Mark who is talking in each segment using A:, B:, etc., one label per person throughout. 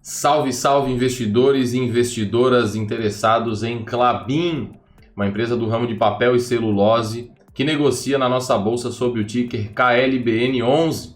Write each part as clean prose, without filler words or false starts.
A: Salve, salve investidores e investidoras interessados em Klabin, uma empresa do ramo de papel e celulose que negocia na nossa bolsa sob o ticker KLBN11.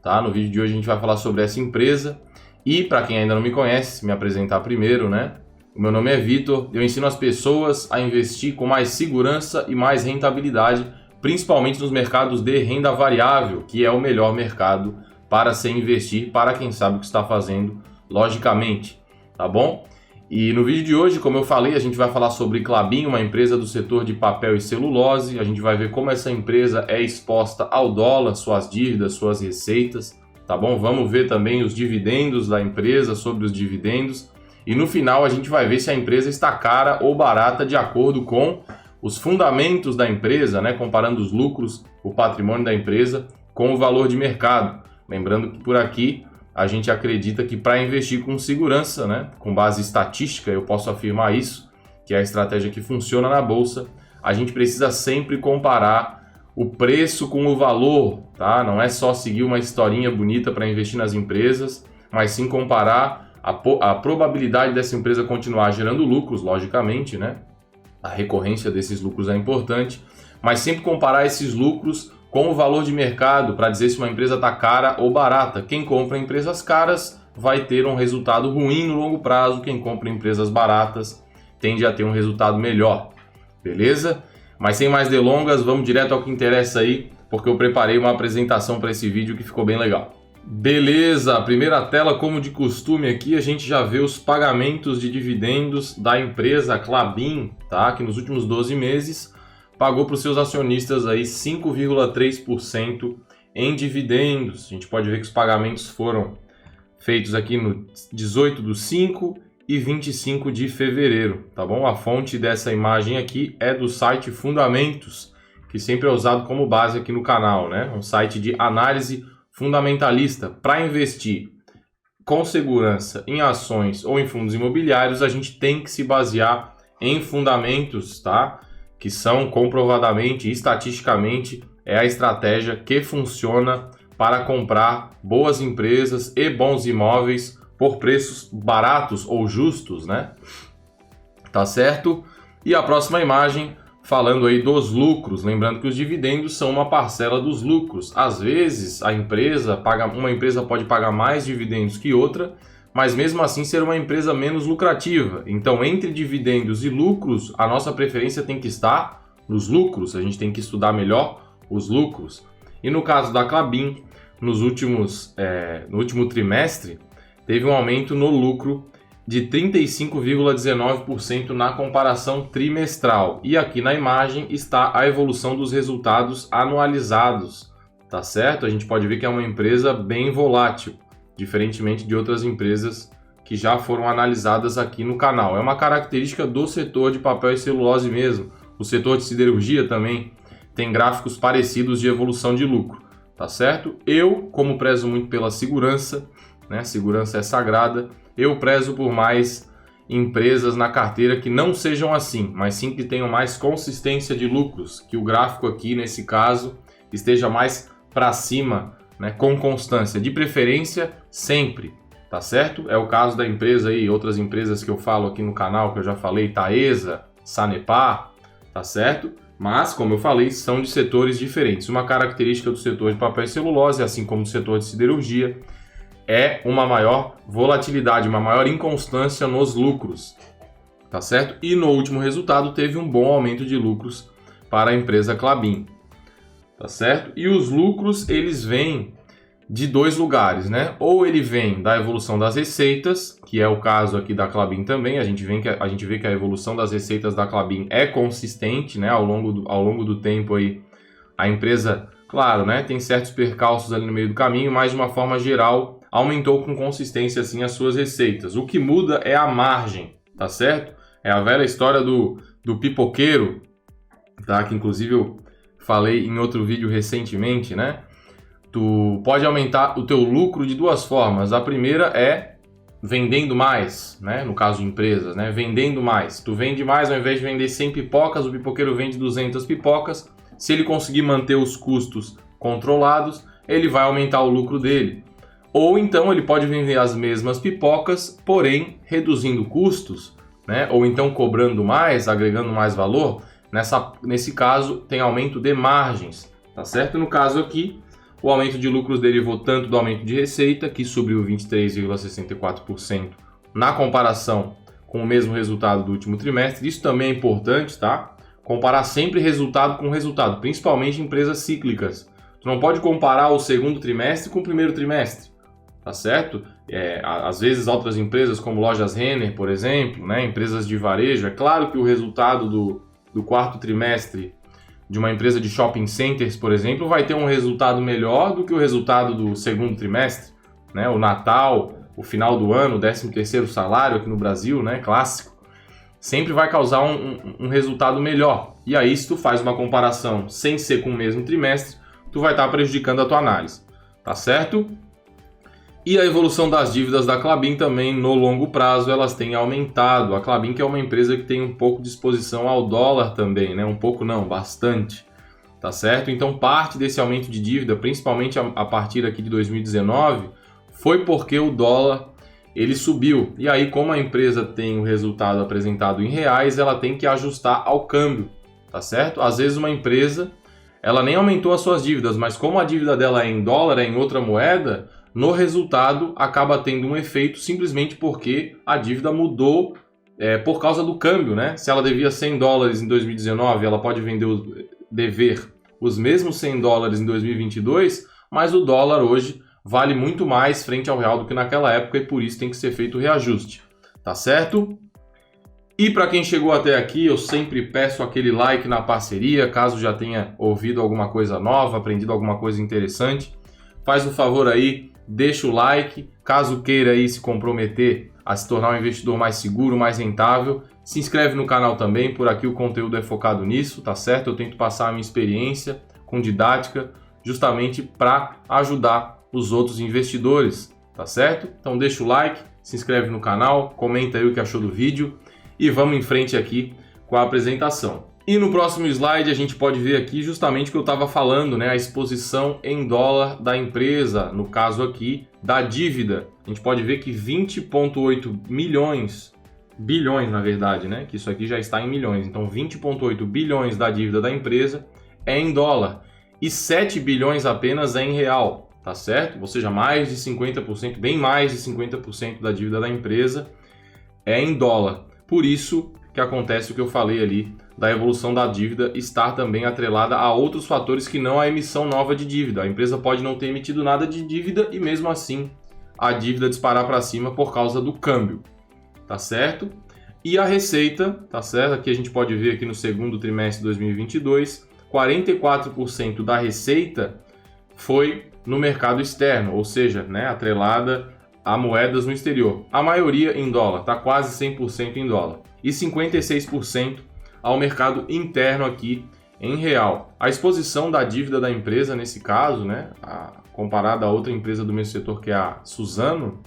A: Tá? No vídeo de hoje a gente vai falar sobre essa empresa e, para quem ainda não me conhece, me apresentar primeiro, né? O meu nome é Vitor, eu ensino as pessoas a investir com mais segurança e mais rentabilidade, principalmente nos mercados de renda variável, que é o melhor mercado para se investir, para quem sabe o que está fazendo, logicamente, tá bom? E no vídeo de hoje, como eu falei, a gente vai falar sobre Klabin, uma empresa do setor de papel e celulose. A gente vai ver como essa empresa é exposta ao dólar, suas dívidas, suas receitas, tá bom? Vamos ver também os dividendos da empresa, sobre os dividendos. E no final a gente vai ver se a empresa está cara ou barata de acordo com os fundamentos da empresa, né? Comparando os lucros, o patrimônio da empresa com o valor de mercado. Lembrando que por aqui a gente acredita que para investir com segurança, né, com base estatística, eu posso afirmar isso, que é a estratégia que funciona na bolsa, a gente precisa sempre comparar o preço com o valor, tá? Não é só seguir uma historinha bonita para investir nas empresas, mas sim comparar a probabilidade dessa empresa continuar gerando lucros, logicamente, né? A recorrência desses lucros é importante, mas sempre comparar esses lucros com o valor de mercado para dizer se uma empresa está cara ou barata. Quem compra empresas caras vai ter um resultado ruim no longo prazo, quem compra empresas baratas tende a ter um resultado melhor, beleza? Mas sem mais delongas, vamos direto ao que interessa aí, porque eu preparei uma apresentação para esse vídeo que ficou bem legal. Beleza, a primeira tela, como de costume aqui, a gente já vê os pagamentos de dividendos da empresa Klabin, tá? Que nos últimos 12 meses pagou para os seus acionistas aí 5,3% em dividendos. A gente pode ver que os pagamentos foram feitos aqui no 18/5 e 25 de fevereiro, tá bom? A fonte dessa imagem aqui é do site Fundamentos, que sempre é usado como base aqui no canal, né? Um site de análise fundamentalista. Para investir com segurança em ações ou em fundos imobiliários, a gente tem que se basear em fundamentos, tá? Que são comprovadamente, estatisticamente, é a estratégia que funciona para comprar boas empresas e bons imóveis por preços baratos ou justos, né? Tá certo? E a próxima imagem, falando aí dos lucros, lembrando que os dividendos são uma parcela dos lucros. Às vezes, uma empresa pode pagar mais dividendos que outra, mas mesmo assim ser uma empresa menos lucrativa. Então, entre dividendos e lucros, a nossa preferência tem que estar nos lucros, a gente tem que estudar melhor os lucros. E no caso da Klabin, no último trimestre, teve um aumento no lucro de 35,19% na comparação trimestral. E aqui na imagem está a evolução dos resultados anualizados, tá certo? A gente pode ver que é uma empresa bem volátil, diferentemente de outras empresas que já foram analisadas aqui no canal. É uma característica do setor de papel e celulose mesmo. O setor de siderurgia também tem gráficos parecidos de evolução de lucro, tá certo? Eu, como prezo muito pela segurança, né? Segurança é sagrada, eu prezo por mais empresas na carteira que não sejam assim, mas sim que tenham mais consistência de lucros, que o gráfico aqui, nesse caso, esteja mais para cima, né, com constância, de preferência sempre, tá certo? É o caso da empresa aí, outras empresas que eu falo aqui no canal, que eu já falei, Taesa, Sanepar, tá certo? Mas, como eu falei, são de setores diferentes. Uma característica do setor de papel e celulose, assim como do setor de siderurgia, é uma maior volatilidade, uma maior inconstância nos lucros, tá certo? E no último resultado teve um bom aumento de lucros para a empresa Klabin. Tá certo? E os lucros, eles vêm de dois lugares, né? Ou ele vem da evolução das receitas, que é o caso aqui da Klabin também. A gente vê que a evolução das receitas da Klabin é consistente, né? Ao longo do tempo aí, a empresa, claro, né? Tem certos percalços ali no meio do caminho, mas de uma forma geral, aumentou com consistência assim as suas receitas. O que muda é a margem, tá certo? É a velha história do pipoqueiro, tá? Que inclusive eu falei em outro vídeo recentemente, né? Tu pode aumentar o teu lucro de duas formas. A primeira é vendendo mais, né? No caso de empresas, né? Vendendo mais. Tu vende mais, ao invés de vender 100 pipocas, o pipoqueiro vende 200 pipocas. Se ele conseguir manter os custos controlados, ele vai aumentar o lucro dele. Ou então ele pode vender as mesmas pipocas, porém reduzindo custos, né? Ou então cobrando mais, agregando mais valor. Nesse caso, tem aumento de margens, tá certo? No caso aqui, o aumento de lucros derivou tanto do aumento de receita, que subiu 23,64% na comparação com o mesmo resultado do último trimestre. Isso também é importante, tá? Comparar sempre resultado com resultado, principalmente em empresas cíclicas. Tu não pode comparar o segundo trimestre com o primeiro trimestre, tá certo? Às vezes outras empresas como Lojas Renner, por exemplo, né? Empresas de varejo, é claro que o resultado do quarto trimestre de uma empresa de shopping centers, por exemplo, vai ter um resultado melhor do que o resultado do segundo trimestre, né? O Natal, o final do ano, o 13º salário aqui no Brasil, né? Clássico, sempre vai causar um resultado melhor. E aí, se tu faz uma comparação sem ser com o mesmo trimestre, tu vai estar prejudicando a tua análise, tá certo? E a evolução das dívidas da Klabin também, no longo prazo, elas têm aumentado. A Klabin, que é uma empresa que tem um pouco de exposição ao dólar também, né? Um pouco não, bastante, tá certo? Então, parte desse aumento de dívida, principalmente a partir aqui de 2019, foi porque o dólar ele subiu. E aí, como a empresa tem o resultado apresentado em reais, ela tem que ajustar ao câmbio, tá certo? Às vezes uma empresa, ela nem aumentou as suas dívidas, mas como a dívida dela é em dólar, é em outra moeda, no resultado acaba tendo um efeito simplesmente porque a dívida mudou por causa do câmbio, né? Se ela devia $100 em 2019, ela pode dever os mesmos $100 em 2022, mas o dólar hoje vale muito mais frente ao real do que naquela época e por isso tem que ser feito o reajuste, tá certo? E para quem chegou até aqui, eu sempre peço aquele like na parceria, caso já tenha ouvido alguma coisa nova, aprendido alguma coisa interessante. Faz o favor aí, deixa o like, caso queira aí se comprometer a se tornar um investidor mais seguro, mais rentável, se inscreve no canal também, por aqui o conteúdo é focado nisso, tá certo? Eu tento passar a minha experiência com didática, justamente para ajudar os outros investidores, tá certo? Então deixa o like, se inscreve no canal, comenta aí o que achou do vídeo e vamos em frente aqui com a apresentação. E no próximo slide a gente pode ver aqui justamente o que eu estava falando, né? A exposição em dólar da empresa, no caso aqui da dívida. A gente pode ver que 20,8 bilhões na verdade, né? Que isso aqui já está em milhões. Então 20,8 bilhões da dívida da empresa é em dólar e 7 bilhões apenas é em real, tá certo? Ou seja, mais de 50%, bem mais de 50% da dívida da empresa é em dólar. Por isso que acontece o que eu falei ali, da evolução da dívida estar também atrelada a outros fatores que não a emissão nova de dívida. A empresa pode não ter emitido nada de dívida e mesmo assim a dívida disparar para cima por causa do câmbio, tá certo? E a receita, tá certo? Aqui a gente pode ver aqui no segundo trimestre de 2022, 44% da receita foi no mercado externo, ou seja, né, atrelada a moedas no exterior. A maioria em dólar, tá quase 100% em dólar. E 56% ao mercado interno aqui em real. A exposição da dívida da empresa nesse caso, né, comparada a outra empresa do mesmo setor que é a Suzano,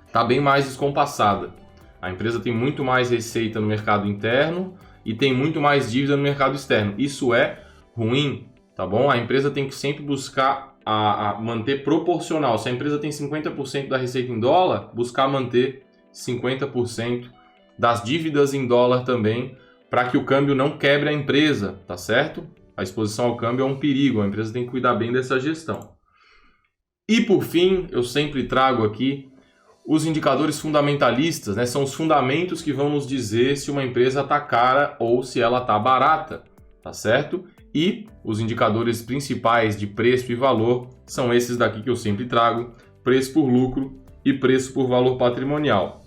A: está bem mais descompassada. A empresa tem muito mais receita no mercado interno e tem muito mais dívida no mercado externo. Isso é ruim, tá bom? A empresa tem que sempre buscar a manter proporcional. Se a empresa tem 50% da receita em dólar, buscar manter 50% das dívidas em dólar também, para que o câmbio não quebre a empresa, tá certo? A exposição ao câmbio é um perigo, a empresa tem que cuidar bem dessa gestão. E por fim, eu sempre trago aqui os indicadores fundamentalistas, né? São os fundamentos que vão nos dizer se uma empresa está cara ou se ela está barata, tá certo? E os indicadores principais de preço e valor são esses daqui que eu sempre trago: preço por lucro e preço por valor patrimonial,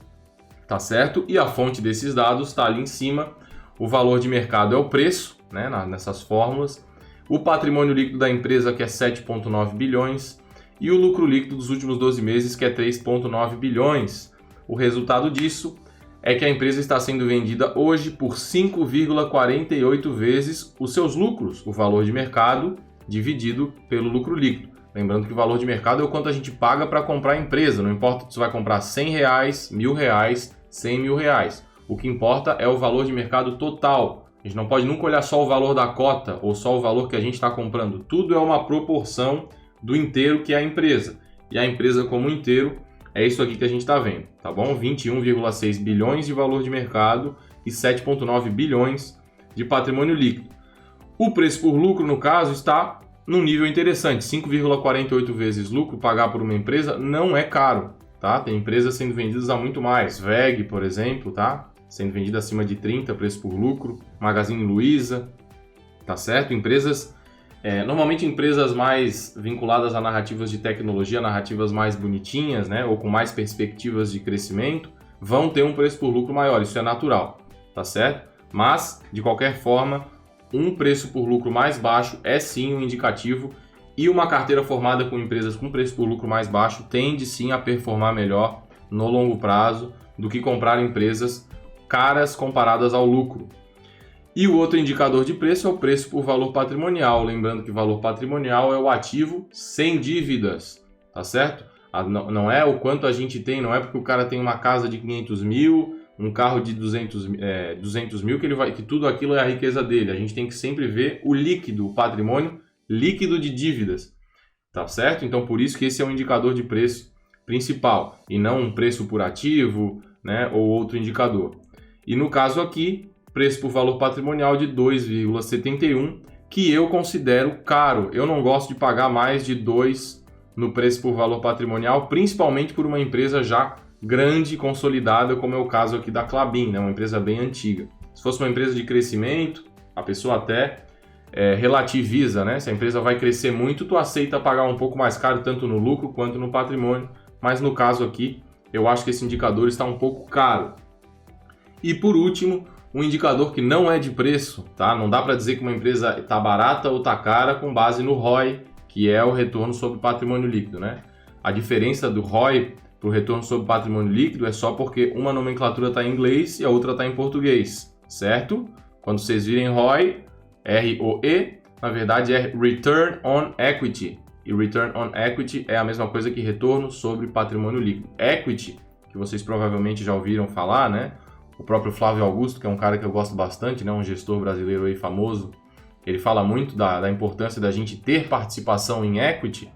A: tá certo? E a fonte desses dados está ali em cima. O valor de mercado é o preço, né, nessas fórmulas. O patrimônio líquido da empresa, que é 7,9 bilhões. E o lucro líquido dos últimos 12 meses, que é 3,9 bilhões. O resultado disso é que a empresa está sendo vendida hoje por 5,48 vezes os seus lucros, o valor de mercado dividido pelo lucro líquido. Lembrando que o valor de mercado é o quanto a gente paga para comprar a empresa. Não importa se você vai comprar R$100, R$1.000, R$100.000. O que importa é o valor de mercado total. A gente não pode nunca olhar só o valor da cota ou só o valor que a gente está comprando. Tudo é uma proporção do inteiro que é a empresa. e a empresa como um inteiro é isso aqui que a gente está vendo, tá bom? 21,6 bilhões de valor de mercado e 7,9 bilhões de patrimônio líquido. O preço por lucro, no caso, está num nível interessante, 5,48 vezes lucro. Pagar por uma empresa não é caro, tá? Tem empresas sendo vendidas a muito mais, VEG, por exemplo, tá? Sendo vendida acima de 30 preço por lucro, Magazine Luiza, tá certo? Empresas, normalmente empresas mais vinculadas a narrativas de tecnologia, narrativas mais bonitinhas, né? Ou com mais perspectivas de crescimento, vão ter um preço por lucro maior, isso é natural, tá certo? Mas, de qualquer forma, um preço por lucro mais baixo é sim um indicativo, e uma carteira formada com empresas com preço por lucro mais baixo tende sim a performar melhor no longo prazo do que comprar empresas caras comparadas ao lucro. E o outro indicador de preço é o preço por valor patrimonial, lembrando que valor patrimonial é o ativo sem dívidas, tá certo? Não é o quanto a gente tem, não é porque o cara tem uma casa de 500 mil, um carro de 200 mil, que tudo aquilo é a riqueza dele. A gente tem que sempre ver o líquido, o patrimônio líquido de dívidas, tá certo? Então, por isso que esse é um indicador de preço principal, e não um preço por ativo, né, ou outro indicador. E no caso aqui, preço por valor patrimonial de 2,71, que eu considero caro. Eu não gosto de pagar mais de 2 no preço por valor patrimonial, principalmente por uma empresa já grande, consolidada, como é o caso aqui da Klabin, né? Uma empresa bem antiga. Se fosse uma empresa de crescimento, a pessoa até relativiza, né? Se a empresa vai crescer muito, tu aceita pagar um pouco mais caro, tanto no lucro quanto no patrimônio, mas no caso aqui, eu acho que esse indicador está um pouco caro. E por último, um indicador que não é de preço, tá? Não dá para dizer que uma empresa está barata ou está cara com base no ROI, que é o retorno sobre patrimônio líquido, né? A diferença do ROI para o retorno sobre patrimônio líquido é só porque uma nomenclatura está em inglês e a outra está em português, certo? Quando vocês virem ROI, R-O-E, na verdade é Return on Equity. E Return on Equity é a mesma coisa que retorno sobre patrimônio líquido. Equity, que vocês provavelmente já ouviram falar, né? O próprio Flávio Augusto, que é um cara que eu gosto bastante, né? Um gestor brasileiro aí famoso, ele fala muito da importância da gente ter participação em equity.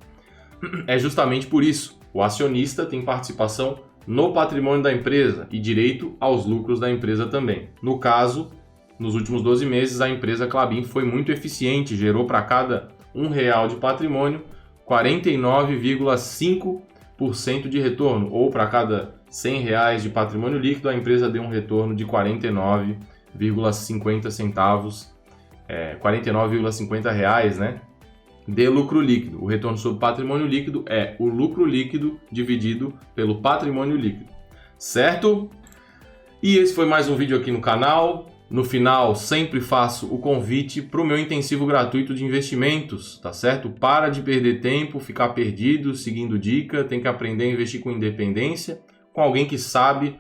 A: É justamente por isso. O acionista tem participação no patrimônio da empresa e direito aos lucros da empresa também. No caso, nos últimos 12 meses, a empresa Klabin foi muito eficiente, gerou para cada R$1 de patrimônio 49,5% de retorno, ou para cada R$100 de patrimônio líquido, a empresa deu um retorno de 49,50 centavos, 49,50 reais, né? De lucro líquido. O retorno sobre patrimônio líquido é o lucro líquido dividido pelo patrimônio líquido, certo? E esse foi mais um vídeo aqui no canal. No final, sempre faço o convite para o meu intensivo gratuito de investimentos, tá certo? Para de perder tempo, ficar perdido, seguindo dica, tem que aprender a investir com independência, com alguém que sabe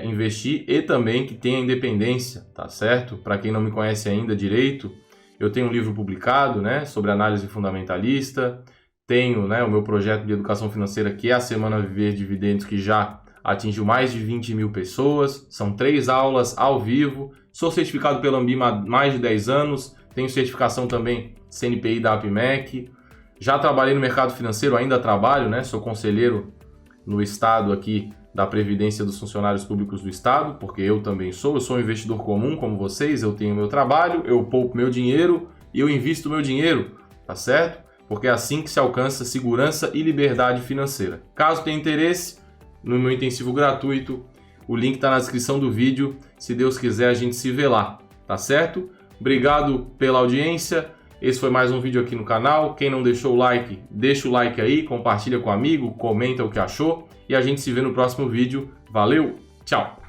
A: investir e também que tenha independência, tá certo? Para quem não me conhece ainda direito, eu tenho um livro publicado, né, sobre análise fundamentalista, tenho, né, o meu projeto de educação financeira, que é a Semana Viver Dividendos, que já atingiu mais de 20 mil pessoas, são 3 aulas ao vivo, sou certificado pela Ambima há mais de 10 anos, tenho certificação também CNPI da APMEC, já trabalhei no mercado financeiro, ainda trabalho, né, sou conselheiro no estado aqui da Previdência dos Funcionários Públicos do Estado, porque eu também sou um investidor comum como vocês, eu tenho meu trabalho, eu poupo meu dinheiro e eu invisto meu dinheiro, tá certo? Porque é assim que se alcança segurança e liberdade financeira. Caso tenha interesse, no meu intensivo gratuito, o link está na descrição do vídeo, se Deus quiser a gente se vê lá, tá certo? Obrigado pela audiência, esse foi mais um vídeo aqui no canal, quem não deixou o like, deixa o like aí, compartilha com um amigo, comenta o que achou, e a gente se vê no próximo vídeo. Valeu, tchau!